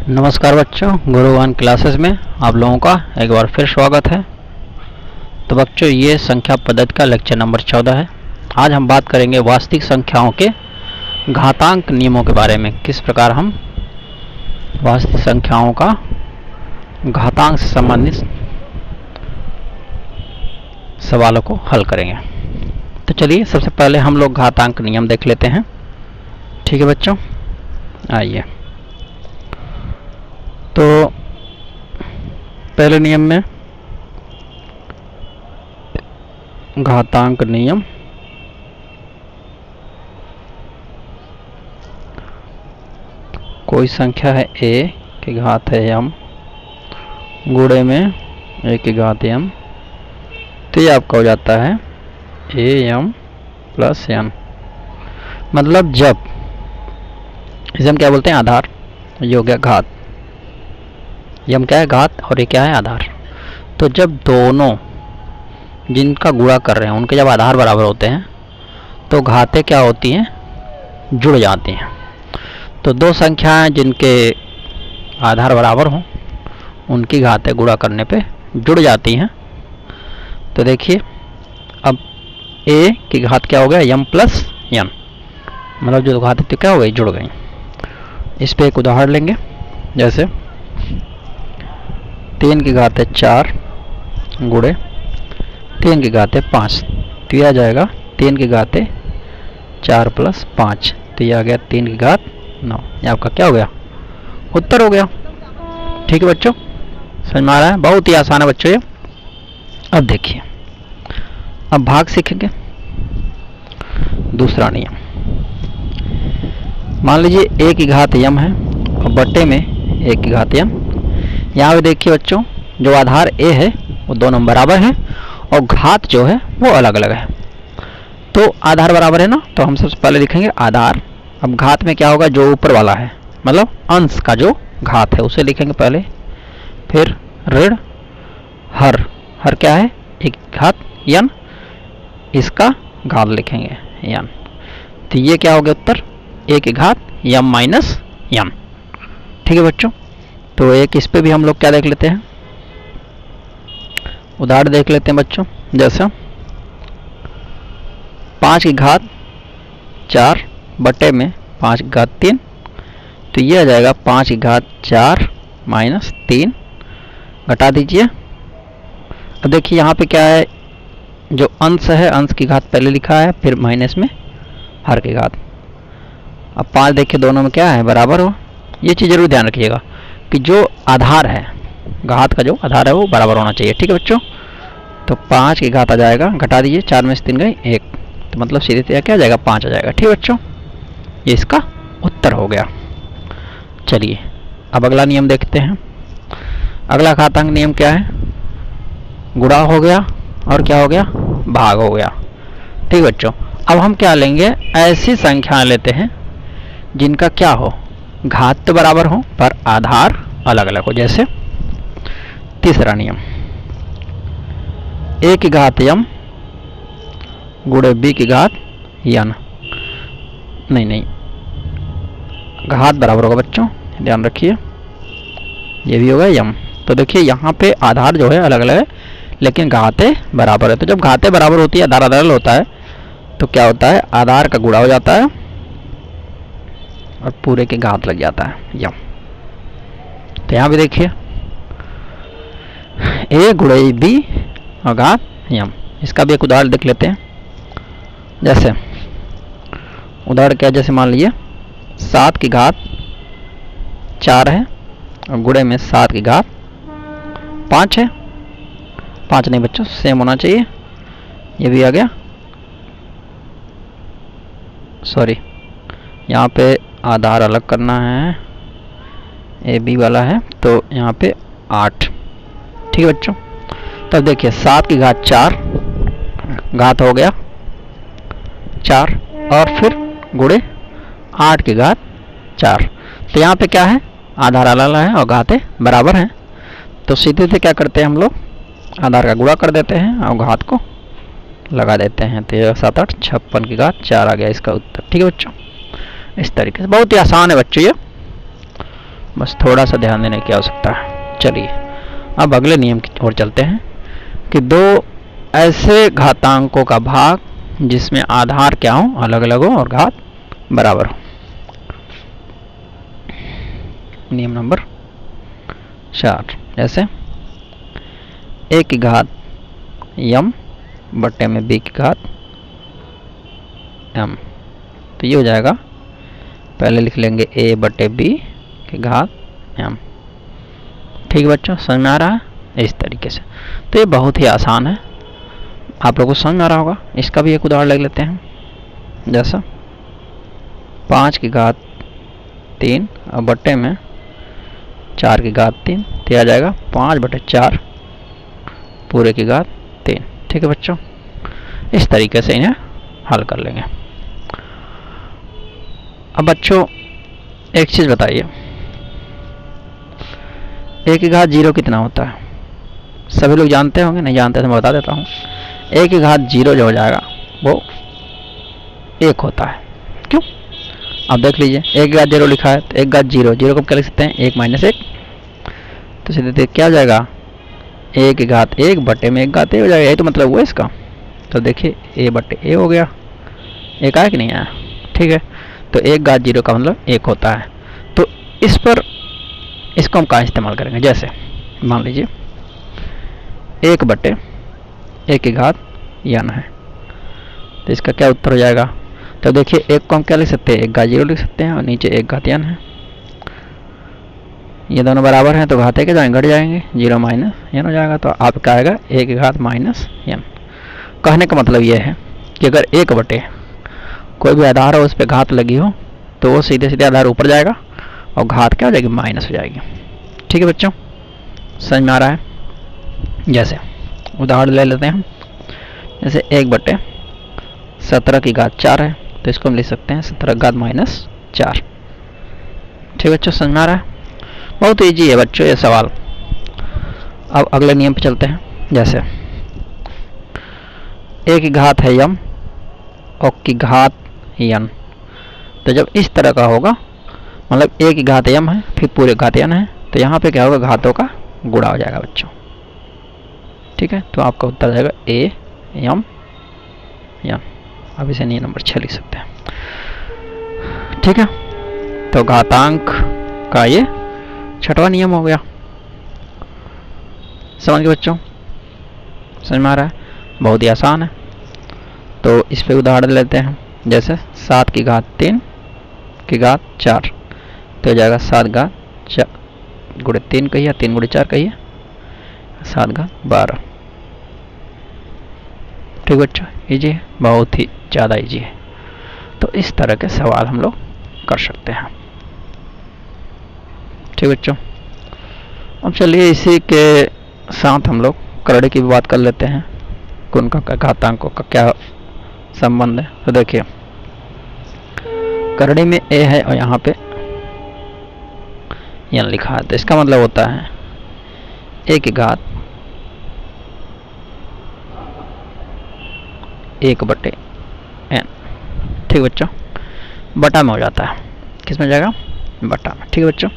नमस्कार बच्चों, गुरुवान क्लासेस में आप लोगों का एक बार फिर स्वागत है। तो बच्चों, ये संख्या पद्धति का लेक्चर नंबर 14 है। आज हम बात करेंगे वास्तविक संख्याओं के घातांक नियमों के बारे में। किस प्रकार हम वास्तविक संख्याओं का घातांक से संबंधित सवालों को हल करेंगे। तो चलिए सबसे पहले हम लोग घातांक नियम देख लेते हैं। ठीक है बच्चों, आइए। तो पहले नियम में घातांक नियम कोई संख्या है a की घात है m गुणे में a की घात m, तो ये आपका हो जाता है am प्लस n। मतलब जब इसे हम क्या बोलते हैं, आधार। ये हो गया घात, ये हम क्या है, घात, और ये क्या है, आधार। तो जब दोनों जिनका गुणा कर रहे हैं उनके जब आधार बराबर होते हैं तो घातें क्या होती हैं, जुड़ जाती हैं। तो दो संख्याएं जिनके आधार बराबर हों उनकी घातें गुणा करने पे जुड़ जाती हैं। तो देखिए, अब a की घात क्या हो गया, m प्लस n, मतलब जो घातें तो क्या हो गई, जुड़ गई। इस पे एक उदाहरण लेंगे। जैसे 3 की घात है 4 गुणे 3 की घात है 5, तो यह आ जाएगा 3 की घात है 4 प्लस 5, तो यह आ गया 3 की घात 9। ये आपका क्या हो गया, उत्तर हो गया। ठीक है बच्चों, समझ में आ रहा है? बहुत ही आसान है बच्चों ये। अब देखिए, अब भाग सीखेंगे। दूसरा नियम, मान लीजिए a की घात m है और बट्टे में a की घात m। यहाँ पे देखिए बच्चों, जो आधार a है वो दोनों बराबर है और घात जो है वो अलग अलग है। तो आधार बराबर है ना, तो हम सबसे पहले लिखेंगे आधार। अब घात में क्या होगा, जो ऊपर वाला है मतलब अंश का जो घात है उसे लिखेंगे पहले, फिर ऋण हर, हर क्या है, एक घात n, इसका घात लिखेंगे n। तो ये क्या हो गया उत्तर, a की घात m माइनस n। ठीक है बच्चों, तो एक इस पे भी हम लोग क्या देख लेते हैं, उदाहरण देख लेते हैं बच्चों। जैसे 5 की घात 4 बटे में 5 की घात 3, तो ये आ जाएगा 5 की घात 4 माइनस 3, घटा दीजिए। अब देखिए यहाँ पे क्या है, जो अंश है अंश की घात पहले लिखा है, फिर माइनस में हर की घात। अब 5 देखिए दोनों में क्या है, बराबर हो। ये चीज़ जरूर ध्यान रखिएगा कि जो आधार है, घात का जो आधार है वो बराबर होना चाहिए। ठीक है बच्चों, तो 5 की घात आ जाएगा, घटा दीजिए, 4 में से 3 गई 1, तो मतलब सीधे सीधे क्या आ जाएगा, 5 आ जाएगा। ठीक है बच्चों, ये इसका उत्तर हो गया। चलिए अब अगला नियम देखते हैं। अगला घातांक नियम क्या है, गुणा हो गया और क्या हो गया, भाग हो गया। ठीक बच्चों, अब हम क्या लेंगे, ऐसी संख्याएं लेते हैं जिनका क्या हो, घात तो बराबर हो पर आधार अलग अलग हो। जैसे तीसरा नियम, a की घात m गुणे b की घात n। नहीं, घात बराबर होगा बच्चों, ध्यान रखिए, ये भी होगा m। तो देखिए यहाँ पे आधार जो है अलग अलग है लेकिन घातें बराबर है। तो जब घातें बराबर होती है, आधार अलग होता है, तो क्या होता है, आधार का गुणा हो जाता है और पूरे के घात लग जाता है यम। तो यहाँ भी देखिए a गुणे b और घात यम। इसका भी एक उदाहरण देख लेते हैं। जैसे उदाहरण क्या है, जैसे मान लीजिए 7 की घात 4 है और गुणे में 7 की घात 5 है। 5 नहीं बच्चों, सेम होना चाहिए, ये भी आ गया, सॉरी यहाँ पे आधार अलग करना है, ए बी वाला है, तो यहाँ पे 8। ठीक है बच्चों, तब देखिए 7 की घात 4 घात हो गया 4 और फिर गुणे 8 की घात 4। तो यहाँ पे क्या है, आधार अलग है और घातें बराबर हैं, तो सीधे से क्या करते हैं हम लोग, आधार का गुणा कर देते हैं और घात को लगा देते हैं। तो 7 8 56 की घात 4 आ गया इसका उत्तर। ठीक है बच्चों, इस तरीके से बहुत ही आसान है बच्चों ये। बस थोड़ा सा ध्यान देने की आवश्यकता है। चलिए अब अगले नियम की ओर चलते हैं कि दो ऐसे घातांकों का भाग जिसमें आधार क्या हो, अलग अलग हो और घात बराबर हो। नियम नंबर 4, जैसे a की घात m बट्टे में b की घात m, तो ये हो जाएगा, पहले लिख लेंगे a बट्टे b की घात m। ठीक बच्चों, समझ में आ रहा है इस तरीके से। तो ये बहुत ही आसान है, आप लोगों को समझ में आ रहा होगा। इसका भी एक उदाहरण ले लेते हैं, जैसा 5 की घात 3 और बट्टे में 4 की घात 3, तो आ जाएगा 5 बटे 4 पूरे की घात 3। ठीक है बच्चों, इस तरीके से इन्हें हल कर लेंगे। अब बच्चों एक चीज़ बताइए, a की घात 0 कितना होता है? सभी लोग जानते होंगे, नहीं जानते तो मैं बता देता हूँ। a की घात 0 जो हो जाएगा वो 1 होता है। क्यों? अब देख लीजिए, a की घात 0 लिखा है तो 1 घात 0, 0 को क्या लिख सकते हैं? 1 माइनस 1, तो सीधे क्या हो जाएगा? a की घात 1 बटे में 1 घात a हो जाएगा। यही तो मतलब हुआ इसका। तो देखिए a बटे a हो गया, 1 आया कि नहीं आया? ठीक है, तो 1 घात 0 का मतलब 1 होता है। तो इस पर इसको हम कहाँ इस्तेमाल करेंगे? जैसे मान लीजिए 1 बटे 1 की घात n है, तो इसका क्या उत्तर हो जाएगा? तो देखिए 1 को हम क्या लिख सकते हैं? 1 घात 0 लिख सकते हैं और नीचे 1 घात n है। ये दोनों बराबर हैं तो घाते के जाएंगे, घट जाएंगे, 0 माइनस n हो जाएगा। तो आपका आएगा 1 की घात माइनस n। कहने का मतलब यह है कि अगर 1 बटे कोई भी आधार हो उस पर घात लगी हो तो वो सीधे सीधे आधार ऊपर जाएगा और घात क्या हो जाएगी? माइनस हो जाएगी। ठीक है बच्चों, समझ में आ रहा है? जैसे उदाहरण ले लेते हैं, जैसे 1 बटे 17 की घात 4 है, तो इसको हम लिख सकते हैं 17 घात माइनस 4। ठीक बच्चों, समझ में आ रहा है? बहुत ईजी है बच्चों ये सवाल। अब अगले नियम पे चलते हैं, जैसे a की घात है m और की घात n, तो जब इस तरह का होगा, मतलब a की घात m है फिर पूरे घात n है, तो यहाँ पे क्या होगा? घातों का गुणा हो जाएगा बच्चों। ठीक है, तो आपका उत्तर आ जाएगा a m n। अब इसे नियम नंबर 6 लिख सकते हैं। ठीक है, तो घातांक का ये 6वां नियम हो गया। समझ गए बच्चों? समझ में आ रहा है? बहुत ही आसान है। तो इस पे उदाहरण लेते हैं, जैसे 7 की घात 3 की घात 4, तो हो जाएगा 7 घात 4 गुणे 3 कहिए, 3 गुणे 4 कहिए, 7 घात 12। ठीक बच्चों, इजी है, बहुत ही ज़्यादा इजी है। तो इस तरह के सवाल हम लोग कर सकते हैं। ठीक बच्चों, अब चलिए इसी के साथ हम लोग करड़े की भी बात कर लेते हैं कि उनका घातांकों का क्या संबंध है। तो देखिए करड़ी में a है और यहाँ पे n लिखा है, तो इसका मतलब होता है a की घात 1 बटे n। ठीक बच्चों, बटा में हो जाता है, किस में जाएगा? बटा में। ठीक है बच्चों,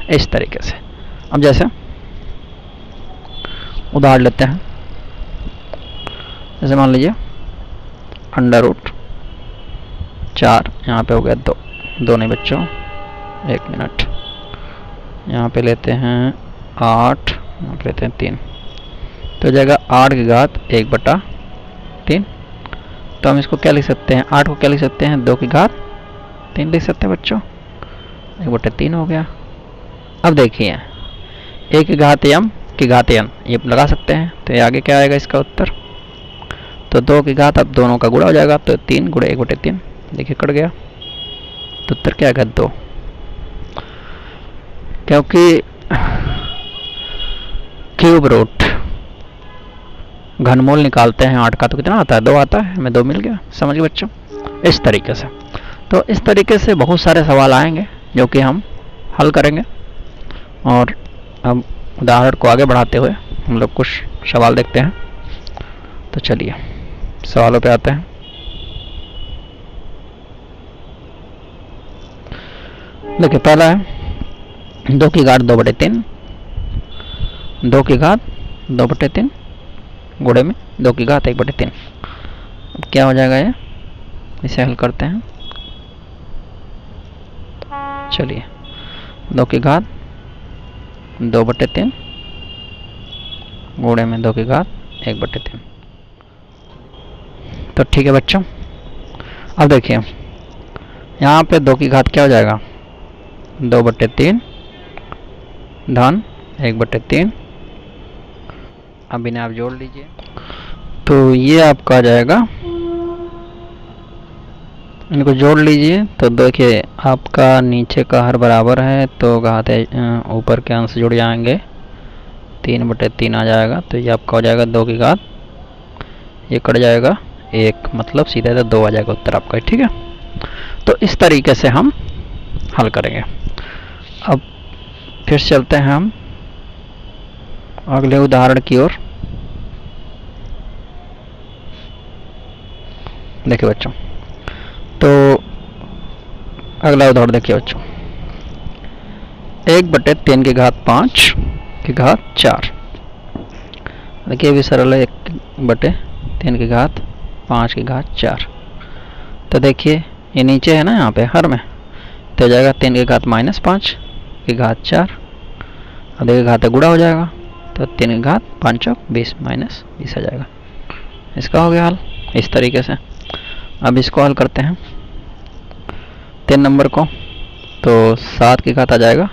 इस तरीके से। अब जैसे उदाहरण लेते हैं, जैसे मान लीजिए √4, यहाँ पे हो गया 2 नहीं बच्चों, 1 मिनट, यहाँ पे लेते हैं 8, यहाँ पे लेते हैं 3, तो हो जाएगा 8 की घात 1 बटा 3। तो हम इसको क्या लिख सकते हैं? 8 को क्या लिख सकते हैं? 2 की घात 3 लिख सकते हैं बच्चों, 1 बटे 3 हो गया। अब देखिए 1 की घात m की घात n ये लगा सकते हैं, तो ये आगे क्या आएगा इसका उत्तर? तो 2 की घात, अब दोनों का गुणा हो जाएगा, तो 3 गुणे 1 बटे 3, देखिए कट गया, तो उत्तर क्या आएगा? 2। क्योंकि क्यूब रूट घनमूल निकालते हैं 8 का तो कितना आता है? 2 आता है, हमें 2 मिल गया। समझ गए बच्चों? इस तरीके से। तो इस तरीके से बहुत सारे सवाल आएंगे जो कि हम हल करेंगे। और अब उदाहरण को आगे बढ़ाते हुए हम लोग कुछ सवाल देखते हैं। तो चलिए सवालों पे आते हैं। देखिए पहला है 2 की घात 2/3, 2 की घात 2/3 गुणे में 2 की घात 1/3। अब क्या हो जाएगा ये, इसे हल करते हैं। चलिए 2 की घात 2/3 गुणे में 2 की घात 1/3। तो ठीक है बच्चों, अब देखिए यहाँ पे 2 की घात क्या हो जाएगा, 2/3 धन 1/3। अब इन्हें आप जोड़ लीजिए, तो ये आपका आ जाएगा, इनको जोड़ लीजिए। तो देखिए आपका नीचे का हर बराबर है तो घात ऊपर के अंश जुड़ जाएंगे, 3/3 आ जाएगा। तो ये आपका हो जाएगा 2 की घात, ये कट जाएगा 1, मतलब सीधा 2 आ जाएगा उत्तर आपका। ठीक है, तो इस तरीके से हम हल करेंगे। अब फिर चलते हैं हम अगले उदाहरण की ओर। देखिए बच्चों, तो अगला उदाहरण देखिए बच्चों, 1/3 की घात 5 की घात 4। देखिए भी सरल है, 1/3 की घात 5 की घात 4। तो देखिए ये नीचे है ना, यहाँ पे हर में, तो हो जाएगा 3 की घात -5 की घात 4। अब देखिए घात गुणा हो जाएगा, तो 3 की घात 5 चौक 20 -20 आ जाएगा। इसका हो गया हल इस तरीके से। अब इसको हल करते हैं 3 नंबर को, तो 7 की घात आ जाएगा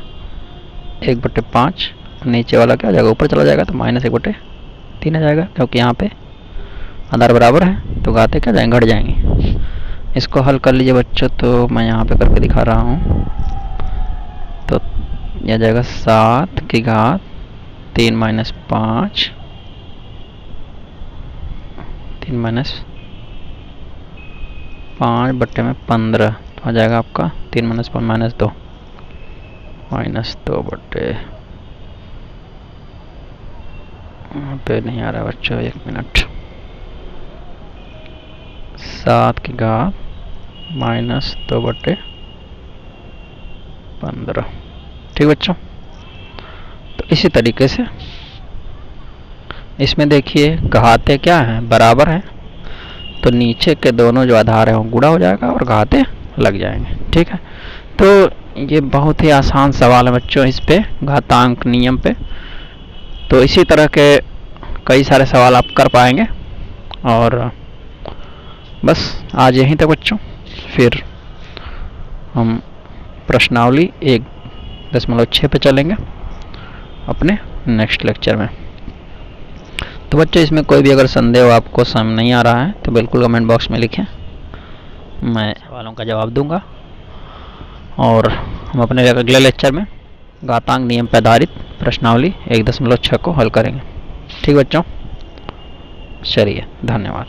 1/5, नीचे वाला क्या हो जाएगा, ऊपर चला जाएगा, तो -1/3 आ जाएगा, क्योंकि यहाँ पे आधार बराबर है तो घातें क्या जाएंगे, घट जाएंगी। इसको हल कर लीजिए बच्चों, तो मैं यहाँ पे करके दिखा रहा हूँ। तो यह आ जाएगा 7 की घात 3 - 5, 3 - 5 बट्टे में 15, तो आ जाएगा आपका 3 - 5 -2 -2 बट्टे, पे नहीं आ रहा बच्चों, 1 मिनट, 7 की घात -2 बट्टे 15। ठीक बच्चों, तो इसी तरीके से इसमें देखिए घातें क्या है, बराबर है, तो नीचे के दोनों जो आधार है वो गुणा हो जाएगा और घातें लग जाएंगे। ठीक है, तो ये बहुत ही आसान सवाल है बच्चों इस पे, घातांक नियम पे। तो इसी तरह के कई सारे सवाल आप कर पाएंगे। और बस आज यहीं तक बच्चों, फिर हम प्रश्नावली 1.6 पे चलेंगे अपने नेक्स्ट लेक्चर में। तो बच्चों इसमें कोई भी अगर संदेह हो, आपको समझ नहीं आ रहा है, तो बिल्कुल कमेंट बॉक्स में लिखें, मैं सवालों का जवाब दूंगा। और हम अपने अगले लेक्चर में घातांक नियम पर आधारित प्रश्नावली 1.6 को हल करेंगे। ठीक बच्चों, चलिए धन्यवाद।